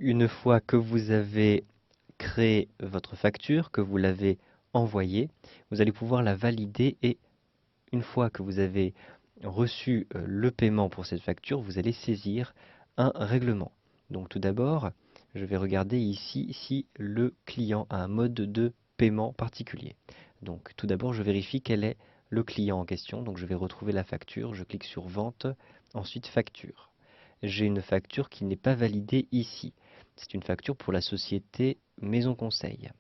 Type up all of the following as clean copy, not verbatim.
Une fois que vous avez créé votre facture, que vous l'avez envoyée, vous allez pouvoir la valider et une fois que vous avez reçu le paiement pour cette facture, vous allez saisir un règlement. Donc tout d'abord, je vais regarder ici si le client a un mode de paiement particulier. Donc tout d'abord, je vérifie quel est le client en question. Donc je vais retrouver la facture, je clique sur Vente, ensuite Facture. J'ai une facture qui n'est pas validée ici. C'est une facture pour la société Maison Conseil.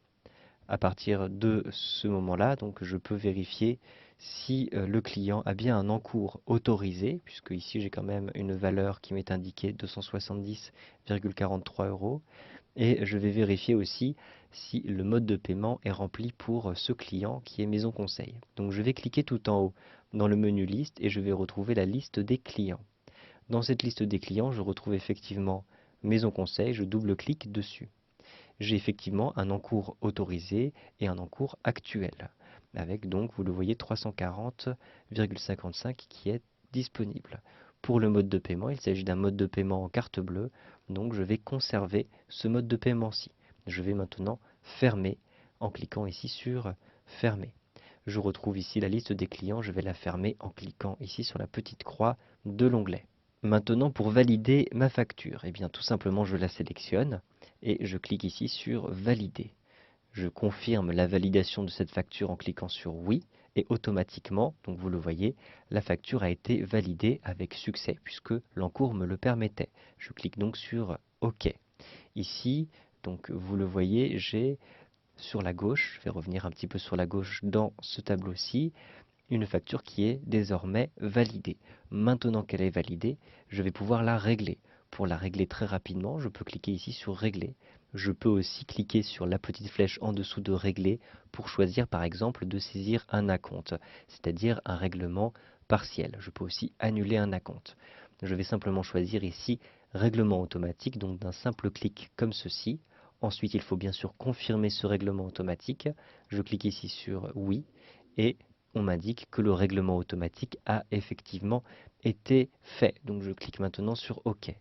À partir de ce moment-là, donc je peux vérifier si le client a bien un encours autorisé, puisque ici j'ai quand même une valeur qui m'est indiquée 270,43 euros. Et je vais vérifier aussi si le mode de paiement est rempli pour ce client qui est Maison Conseil. Donc je vais cliquer tout en haut dans le menu liste et je vais retrouver la liste des clients. Dans cette liste des clients, je retrouve effectivement Maison Conseil, je double-clique dessus. J'ai effectivement un encours autorisé et un encours actuel, avec donc, vous le voyez, 340,55 qui est disponible. Pour le mode de paiement, il s'agit d'un mode de paiement en carte bleue, donc je vais conserver ce mode de paiement-ci. Je vais maintenant fermer en cliquant ici sur Fermer. Je retrouve ici la liste des clients, je vais la fermer en cliquant ici sur la petite croix de l'onglet. Maintenant, pour valider ma facture, eh bien tout simplement je la sélectionne et je clique ici sur Valider. Je confirme la validation de cette facture en cliquant sur Oui et automatiquement, donc vous le voyez, la facture a été validée avec succès puisque l'encours me le permettait. Je clique donc sur OK. Ici, donc vous le voyez, j'ai sur la gauche, je vais revenir un petit peu sur la gauche dans ce tableau-ci, une facture qui est désormais validée. Maintenant qu'elle est validée, je vais pouvoir la régler. Pour la régler très rapidement, je peux cliquer ici sur Régler. Je peux aussi cliquer sur la petite flèche en dessous de Régler pour choisir par exemple de saisir un acompte, c'est-à-dire un règlement partiel. Je peux aussi annuler un acompte. Je vais simplement choisir ici Règlement automatique, donc d'un simple clic comme ceci. Ensuite, il faut bien sûr confirmer ce règlement automatique. Je clique ici sur Oui et on m'indique que le règlement automatique a effectivement été fait. Donc je clique maintenant sur OK.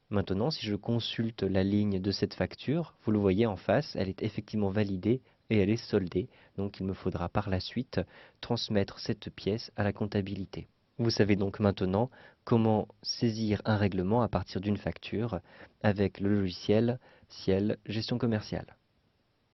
Maintenant, si je consulte la ligne de cette facture, vous le voyez en face, elle est effectivement validée et elle est soldée. Donc il me faudra par la suite transmettre cette pièce à la comptabilité. Vous savez donc maintenant comment saisir un règlement à partir d'une facture avec le logiciel Ciel Gestion Commerciale.